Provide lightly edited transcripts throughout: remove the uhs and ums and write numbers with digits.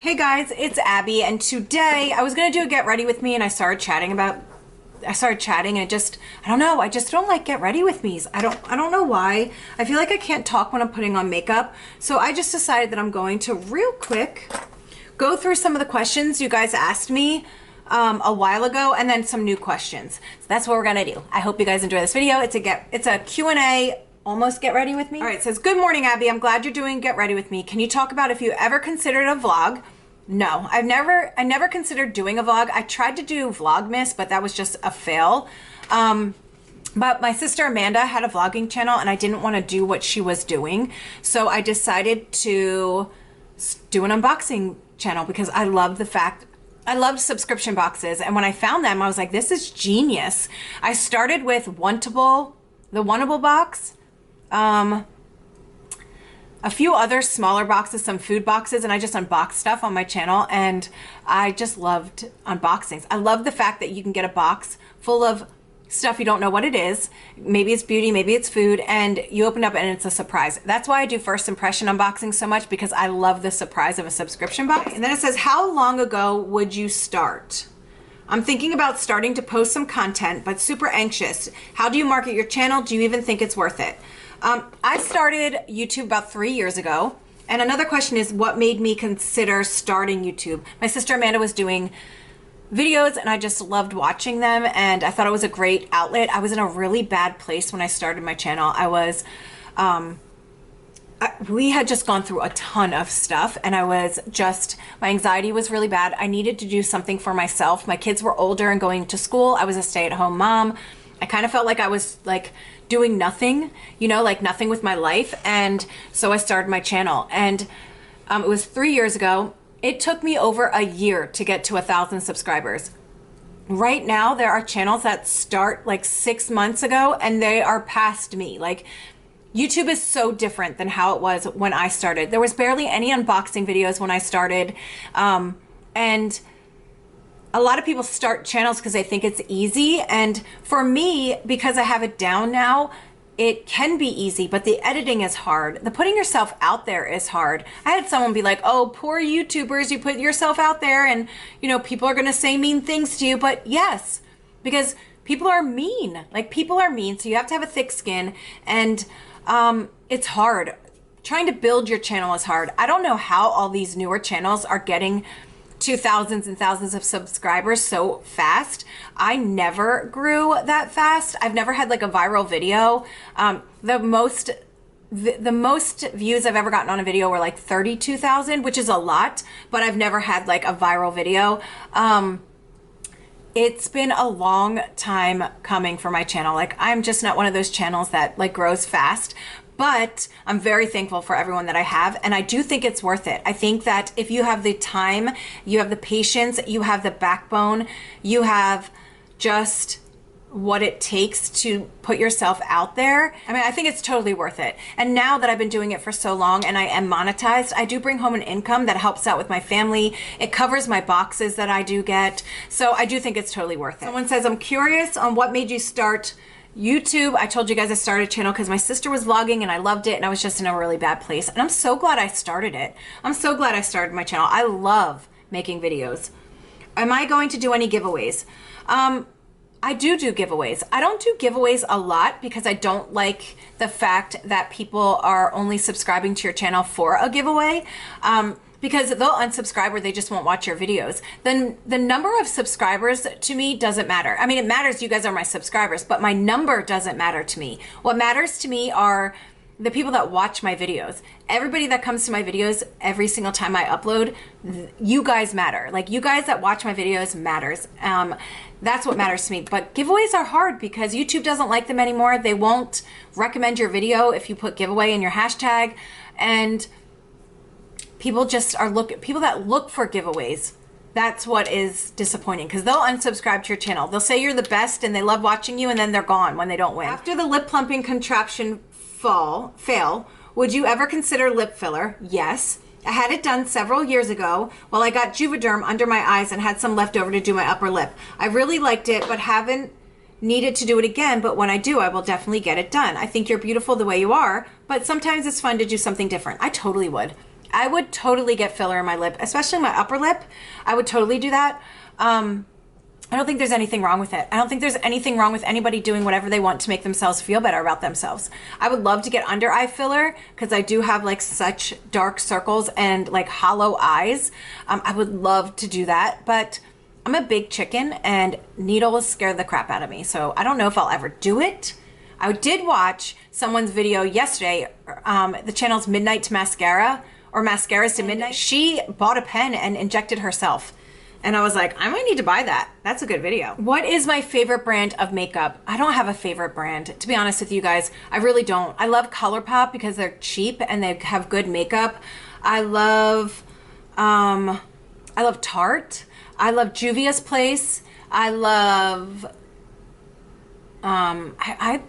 Hey guys, it's Abby, and today I was gonna do a get ready with me, and I started chatting, and I don't know, I just don't like get ready with me's. I don't know why. I feel like I can't talk when I'm putting on makeup, so I just decided that I'm going to real quick go through some of the questions you guys asked me a while ago, and then some new questions. So that's what we're gonna do. I hope you guys enjoy this video. It's a Q&A. Almost get ready with me. All right, it says, good morning, Abby. I'm glad you're doing get ready with me. Can you talk about if you ever considered a vlog? No, I never considered doing a vlog. I tried to do Vlogmas, but that was just a fail. But my sister Amanda had a vlogging channel, and I didn't want to do what she was doing. So I decided to do an unboxing channel because I loved subscription boxes. And when I found them, I was like, this is genius. I started with the Wantable box, a few other smaller boxes, some food boxes, and I just unboxed stuff on my channel, and I just loved unboxings. I love the fact that you can get a box full of stuff you don't know what it is. Maybe it's beauty, maybe it's food, and you open up and it's a surprise. That's why I do first impression unboxing so much, because I love the surprise of a subscription box. And then it says, how long ago would you start? I'm thinking about starting to post some content, but super anxious. How do you market your channel? Do you even think it's worth it? I started YouTube about 3 years ago. And another question is, what made me consider starting YouTube? My sister Amanda was doing videos, and I just loved watching them, and I thought it was a great outlet. I was in a really bad place when I started my channel. We had just gone through a ton of stuff, and my anxiety was really bad. I needed to do something for myself. My kids were older and going to school. I was a stay-at-home mom. I kind of felt like I was like doing nothing, like nothing with my life. And so I started my channel, and it was 3 years ago. It took me over a year to get to 1,000 subscribers. Right now, there are channels that start like 6 months ago, and they are past me. Like, YouTube is so different than how it was when I started. There was barely any unboxing videos when I started. And a lot of people start channels because they think it's easy. And for me, because I have it down now, it can be easy, but the editing is hard. The putting yourself out there is hard. I had someone be like, oh, poor YouTubers, you put yourself out there and, people are gonna say mean things to you. But yes, because people are mean. Like, people are mean, so you have to have a thick skin, and it's hard. Trying to build your channel is hard. I don't know how all these newer channels are getting to thousands and thousands of subscribers so fast. I never grew that fast. I've never had like a viral video. The most views I've ever gotten on a video were like 32,000, which is a lot, but I've never had like a viral video. It's been a long time coming for my channel. Like, I'm just not one of those channels that like grows fast, but I'm very thankful for everyone that I have, and I do think it's worth it. I think that if you have the time, you have the patience, you have the backbone, you have just what it takes to put yourself out there. I mean, I think it's totally worth it. And now that I've been doing it for so long and I am monetized, I do bring home an income that helps out with my family. It covers my boxes that I do get. So I do think it's totally worth it. Someone says, I'm curious on what made you start YouTube. I told you guys I started a channel because my sister was vlogging and I loved it, and I was just in a really bad place. And I'm so glad I started it. I'm so glad I started my channel. I love making videos. Am I going to do any giveaways? I do giveaways. I don't do giveaways a lot because I don't like the fact that people are only subscribing to your channel for a giveaway. Because they'll unsubscribe or they just won't watch your videos. Then the number of subscribers to me doesn't matter. I mean, it matters you guys are my subscribers, but my number doesn't matter to me. What matters to me are the people that watch my videos. Everybody that comes to my videos every single time I upload, you guys matter. Like, you guys that watch my videos matters. That's what matters to me. But giveaways are hard because YouTube doesn't like them anymore. They won't recommend your video if you put giveaway in your hashtag. And people just are people that look for giveaways. That's what is disappointing, because they'll unsubscribe to your channel. They'll say you're the best and they love watching you, and then they're gone when they don't win. After the lip plumping contraption fail, would you ever consider lip filler? Yes. I had it done several years ago while I got Juvederm under my eyes and had some left over to do my upper lip. I really liked it, but haven't needed to do it again, but when I do, I will definitely get it done. I think you're beautiful the way you are, but sometimes it's fun to do something different. I totally would. I would totally get filler in my lip, especially my upper lip. I would totally do that. I don't think there's anything wrong with it. I don't think there's anything wrong with anybody doing whatever they want to make themselves feel better about themselves. I would love to get under eye filler because I do have like such dark circles and like hollow eyes. I would love to do that, but I'm a big chicken and needles scare the crap out of me. So I don't know if I'll ever do it. I did watch someone's video yesterday. The channel's Midnight to Mascara, or Mascaras to Midnight. She bought a pen and injected herself. And I was like, I might need to buy that. That's a good video. What is my favorite brand of makeup? I don't have a favorite brand, to be honest with you guys. I really don't. I love ColourPop because they're cheap and they have good makeup. I love Tarte. I love Juvia's Place. I love I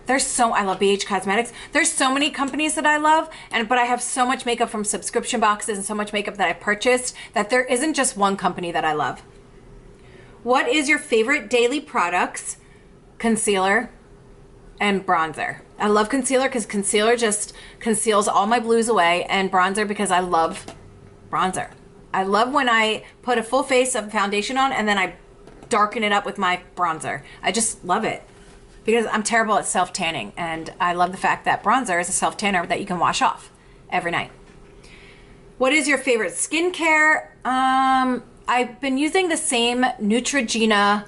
love BH Cosmetics. There's so many companies that I love, but I have so much makeup from subscription boxes and so much makeup that I purchased that there isn't just one company that I love. What is your favorite daily products? Concealer and bronzer. I love concealer because concealer just conceals all my blues away, and bronzer because I love bronzer. I love when I put a full face of foundation on and then I darken it up with my bronzer. I just love it. Because I'm terrible at self-tanning, and I love the fact that bronzer is a self-tanner that you can wash off every night. What is your favorite skincare? I've been using the same Neutrogena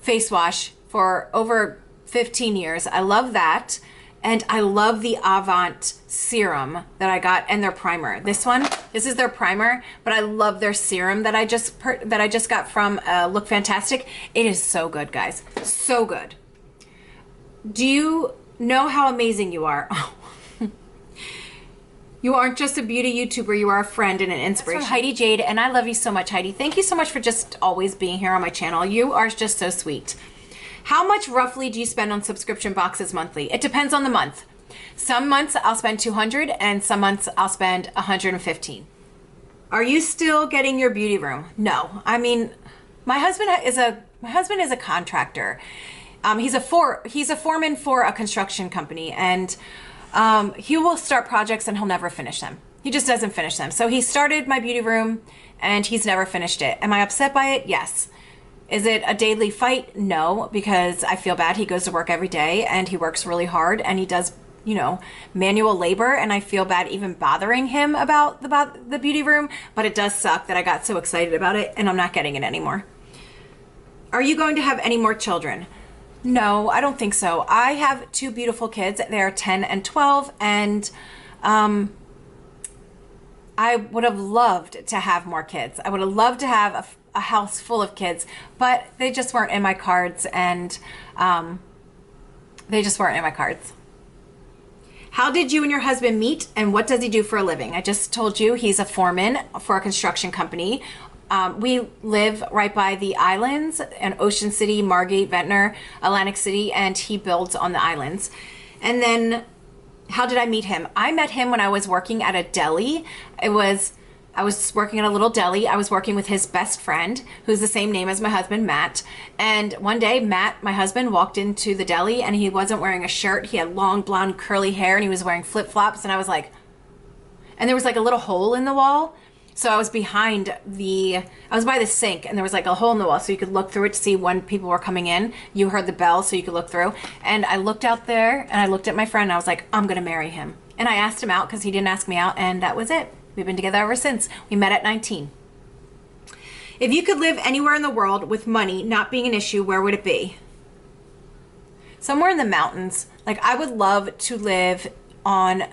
face wash for over 15 years. I love that. And I love the Avant serum that I got, and their primer. This is their primer, but I love their serum that I just got from Look Fantastic. It is so good, guys. So good. Do you know how amazing you are? You aren't just a beauty YouTuber, you are a friend and an inspiration. That's from Heidi Jade, and I love you so much, Heidi. Thank you so much for just always being here on my channel. You are just so sweet. How much roughly do you spend on subscription boxes monthly? It depends on the month. Some months I'll spend $200 and some months I'll spend $115. Are you still getting your beauty room? No. I mean, my husband is a contractor. He's a foreman for a construction company, and he will start projects and he'll never finish them. He just doesn't finish them. So he started my beauty room and he's never finished it. Am I upset by it? Yes. Is it a daily fight? No, because I feel bad. He goes to work every day and he works really hard and he does, you know, manual labor, and I feel bad even bothering him about the beauty room, but it does suck that I got so excited about it and I'm not getting it anymore. Are you going to have any more children? No, I don't think so. I have two beautiful kids. They're 10 and 12, and I would have loved to have more kids. I would have loved to have a house full of kids, but they just weren't in my cards, and they just weren't in my cards. How did you and your husband meet, and what does he do for a living? I just told you he's a foreman for a construction company. We live right by the islands in Ocean City, Margate, Ventnor, Atlantic City, and he builds on the islands. And then how did I meet him? I met him when I was working at a deli. I was working at a little deli. I was working with his best friend, who's the same name as my husband, Matt. And one day, Matt, my husband, walked into the deli and he wasn't wearing a shirt. He had long, blonde, curly hair, and he was wearing flip-flops. And I was like, and there was like a little hole in the wall. So I was by the sink, and there was like a hole in the wall so you could look through it to see when people were coming in. You heard the bell so you could look through. And I looked out there and I looked at my friend and I was like, I'm gonna marry him. And I asked him out because he didn't ask me out, and that was it. We've been together ever since. We met at 19. If you could live anywhere in the world with money not being an issue, where would it be? Somewhere in the mountains. Like, I would love to live on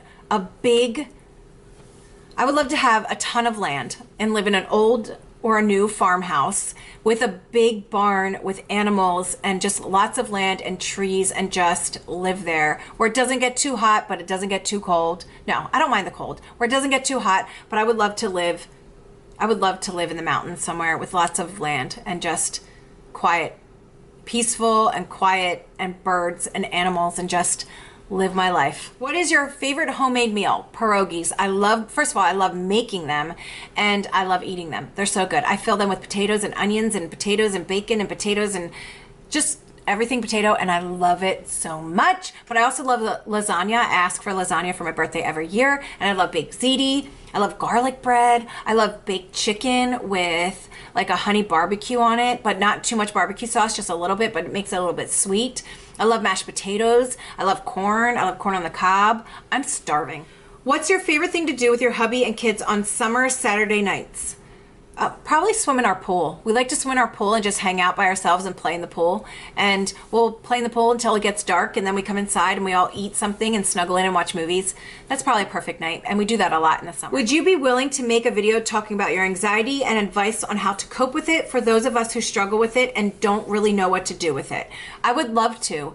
I would love to have a ton of land and live in an old or a new farmhouse with a big barn with animals and just lots of land and trees, and just live there where it doesn't get too hot, but it doesn't get too cold. No, I don't mind the cold. Where it doesn't get too hot, but I would love to live in the mountains somewhere with lots of land and just quiet, peaceful and quiet, and birds and animals, and just live my life. What is your favorite homemade meal? Pierogies. First of all, I love making them, and I love eating them. They're so good. I fill them with potatoes and onions and potatoes and bacon and potatoes, and just everything potato, and I love it so much. But I also love lasagna. I ask for lasagna for my birthday every year, and I love baked ziti. I love garlic bread. I love baked chicken with like a honey barbecue on it, but not too much barbecue sauce, just a little bit, but it makes it a little bit sweet. I love mashed potatoes. I love corn. I love corn on the cob. I'm starving. What's your favorite thing to do with your hubby and kids on summer Saturday nights? Probably swim in our pool. We like to swim in our pool and just hang out by ourselves and play in the pool. And we'll play in the pool until it gets dark, and then we come inside and we all eat something and snuggle in and watch movies. That's probably a perfect night, and we do that a lot in the summer. Would you be willing to make a video talking about your anxiety and advice on how to cope with it for those of us who struggle with it and don't really know what to do with it? I would love to.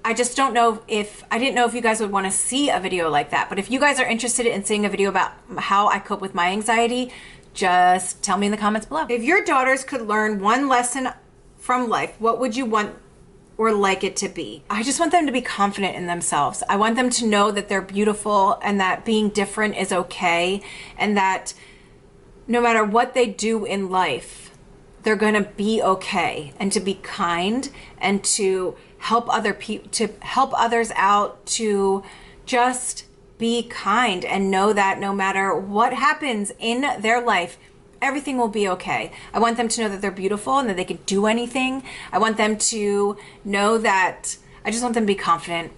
I just don't know if, I didn't know if you guys would want to see a video like that. But if you guys are interested in seeing a video about how I cope with my anxiety, just tell me in the comments below. If your daughters could learn one lesson from life, what would you want or like it to be? I just want them to be confident in themselves. I want them to know that they're beautiful and that being different is okay, and that no matter what they do in life, they're gonna be okay, and to be kind and to help others out, to just be kind and know that no matter what happens in their life, everything will be okay. I want them to know that they're beautiful and that they can do anything. I want them to know that, I just want them to be confident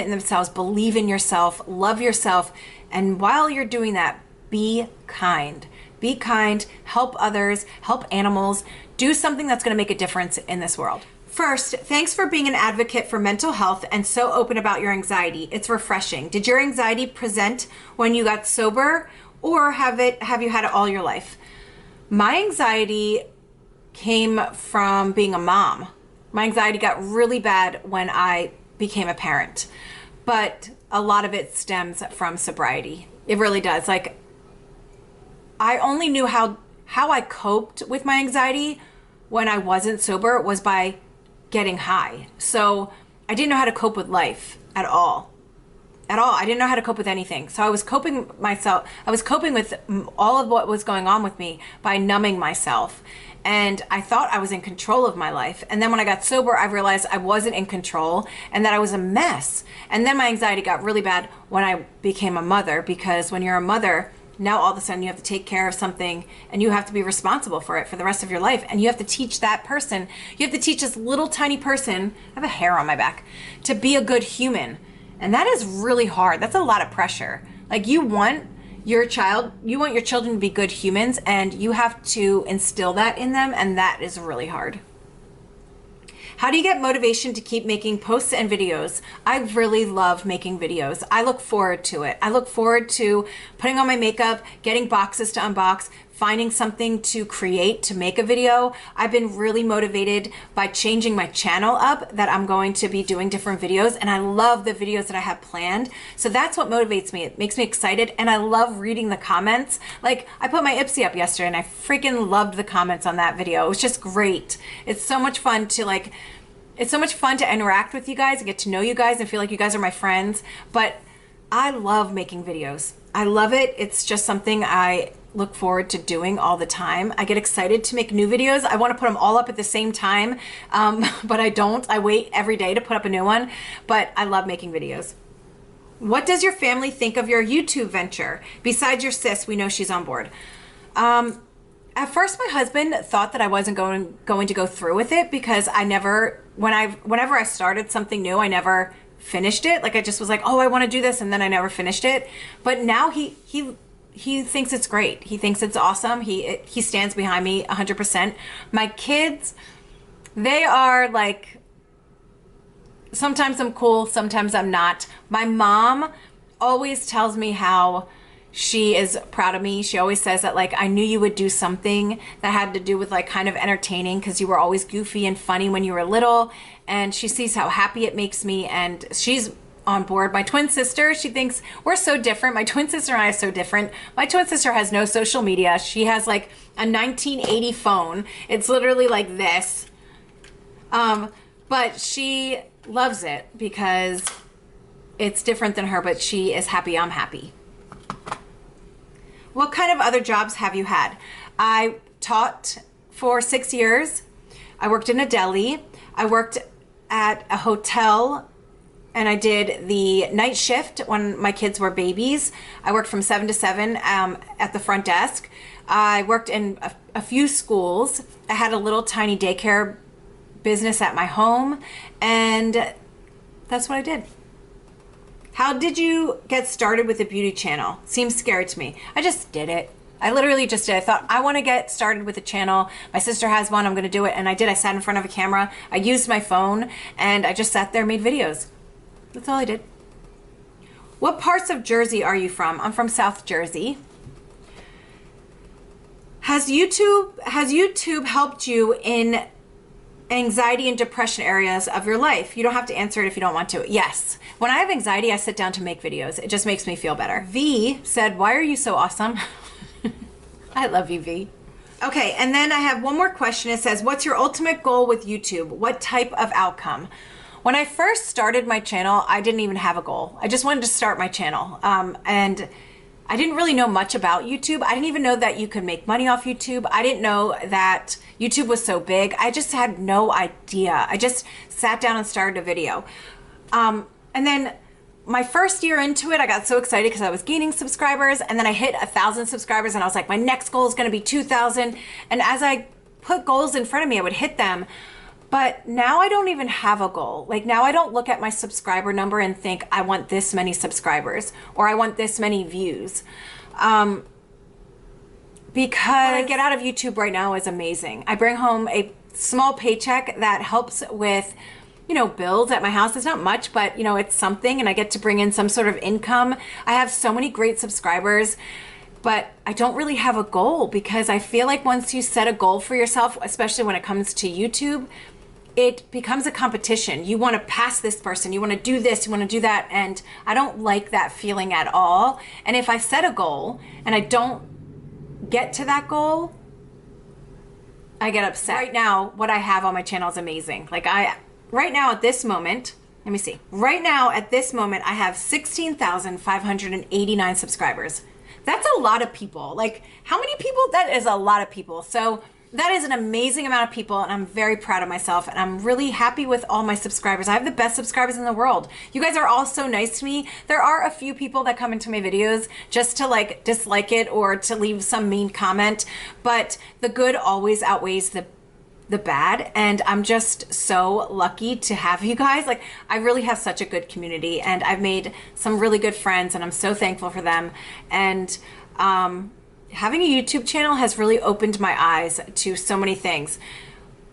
in themselves, believe in yourself, love yourself. And while you're doing that, be kind. Be kind, help others, help animals, do something that's gonna make a difference in this world. First, thanks for being an advocate for mental health and so open about your anxiety. It's refreshing. Did your anxiety present when you got sober, or have you had it all your life? My anxiety came from being a mom. My anxiety got really bad when I became a parent, but a lot of it stems from sobriety. It really does. Like, I only knew how I coped with my anxiety when I wasn't sober was by getting high. So I didn't know how to cope with life at all. I didn't know how to cope with anything. So I was coping with all of what was going on with me by numbing myself. And I thought I was in control of my life. And then when I got sober, I realized I wasn't in control and that I was a mess. And then my anxiety got really bad when I became a mother, because when you're a mother, now all of a sudden you have to take care of something and you have to be responsible for it for the rest of your life. And you have to teach that person, you have to teach this little tiny person, I have a hair on my back, to be a good human. And that is really hard. That's a lot of pressure. Like, you want your children to be good humans, and you have to instill that in them. And that is really hard. How do you get motivation to keep making posts and videos? I really love making videos. I look forward to it. I look forward to putting on my makeup, getting boxes to unbox, finding something to create to make a video. I've been really motivated by changing my channel up, that I'm going to be doing different videos, and I love the videos that I have planned. So that's what motivates me. It makes me excited, and I love reading the comments. Like, I put my Ipsy up yesterday and I freaking loved the comments on that video. It was just great. It's so much fun to interact with you guys and get to know you guys and feel like you guys are my friends. But I love making videos. I love it. It's just something I look forward to doing all the time. I get excited to make new videos. I want to put them all up at the same time, but I don't. I wait every day to put up a new one, but I love making videos. What does your family think of your YouTube venture? Besides your sis, we know she's on board. At first, my husband thought that I wasn't going to go through with it, because whenever I started something new, I never finished it. Like, I just was like, oh, I want to do this, and then I never finished it. But now he thinks it's great. He thinks it's awesome. He stands behind me 100%. My kids, they are like, sometimes I'm cool, sometimes I'm not. My mom always tells me how she is proud of me. She always says that, like, I knew you would do something that had to do with, like, kind of entertaining, because you were always goofy and funny when you were little. And she sees how happy it makes me, and she's on board. My twin sister, she thinks we're so different. My twin sister and I are so different. My twin sister has no social media. She has like a 1980 phone. It's literally like this. But she loves it because it's different than her, but she is happy I'm happy. What kind of other jobs have you had? I taught for 6 years. I worked in a deli. I worked at a hotel and I did the night shift when my kids were babies. I worked from 7 to 7 at the front desk. I worked in a few schools. I had a little tiny daycare business at my home, and that's what I did. How did you get started with a beauty channel? Seems scary to me. I just did it. I literally just did. I thought, I want to get started with a channel. My sister has one, I'm going to do it. And I did. I sat in front of a camera. I used my phone and I just sat there and made videos. That's all I did. What parts of Jersey are you from? I'm from South Jersey. Has YouTube helped you in anxiety and depression areas of your life? You don't have to answer it if you don't want to. Yes. When I have anxiety, I sit down to make videos. It just makes me feel better. V said, why are you so awesome? I love you, V. Okay, and then I have one more question. It says, what's your ultimate goal with YouTube? What type of outcome? When I first started my channel, I didn't even have a goal. I just wanted to start my channel. And I didn't really know much about YouTube. I didn't even know that you could make money off YouTube. I didn't know that YouTube was so big. I just had no idea. I just sat down and started a video. And then my first year into it, I got so excited because I was gaining subscribers, and then I hit 1,000 subscribers and I was like, my next goal is gonna be 2,000. And as I put goals in front of me, I would hit them. But now I don't even have a goal. Like now I don't look at my subscriber number and think I want this many subscribers or I want this many views. Because what I get out of YouTube right now is amazing. I bring home a small paycheck that helps with, you know, bills at my house. It's not much, but you know, it's something, and I get to bring in some sort of income. I have so many great subscribers, but I don't really have a goal because I feel like once you set a goal for yourself, especially when it comes to YouTube, it becomes a competition. You want to pass this person, you want to do this, you want to do that, and I don't like that feeling at all. And if I set a goal and I don't get to that goal, I get upset. Right now, what I have on my channel is amazing. Like right now at this moment, let me see. Right now at this moment, I have 16,589 subscribers. That's a lot of people. Like how many people? That is a lot of people. So that is an amazing amount of people, and I'm very proud of myself, and I'm really happy with all my subscribers. I have the best subscribers in the world. You guys are all so nice to me. There are a few people that come into my videos just to like dislike it or to leave some mean comment, but the good always outweighs the bad, and I'm just so lucky to have you guys. Like I really have such a good community, and I've made some really good friends, and I'm so thankful for them. And having a YouTube channel has really opened my eyes to so many things.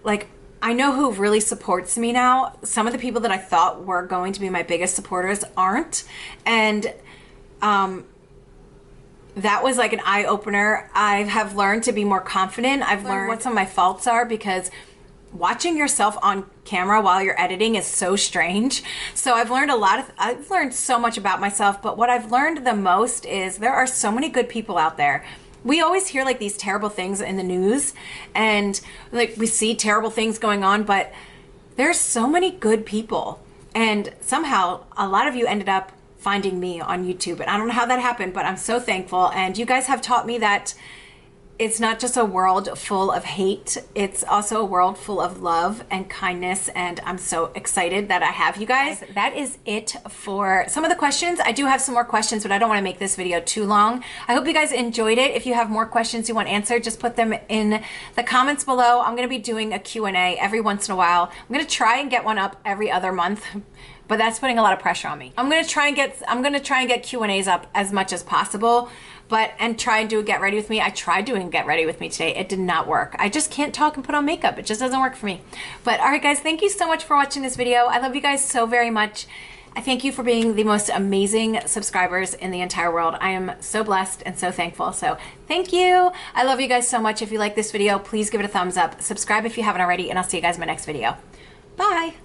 Like I know who really supports me now. Some of the people that I thought were going to be my biggest supporters aren't, and that was like an eye-opener. I have learned to be more confident. I've learned what some of my faults are, because watching yourself on camera while you're editing is so strange. So I've learned I've learned so much about myself, but what I've learned the most is there are so many good people out there. We always hear like these terrible things in the news, and like we see terrible things going on, but there's so many good people. And somehow a lot of you ended up finding me on YouTube, and I don't know how that happened, but I'm so thankful. And you guys have taught me that it's not just a world full of hate, it's also a world full of love and kindness, and I'm so excited that I have you guys. That is it for some of the questions. I do have some more questions, but I don't want to make this video too long. I hope you guys enjoyed it. If you have more questions you want answered, just put them in the comments below. I'm going to be doing a Q&A every once in a while. I'm going to try and get one up every other month, but that's putting a lot of pressure on me. I'm going to try and get Q&As up as much as possible. And try and do a get ready with me. I tried doing get ready with me today. It did not work. I just can't talk and put on makeup. It just doesn't work for me. But all right, guys, thank you so much for watching this video. I love you guys so very much. I thank you for being the most amazing subscribers in the entire world. I am so blessed and so thankful. So thank you. I love you guys so much. If you like this video, please give it a thumbs up. Subscribe if you haven't already, and I'll see you guys in my next video. Bye.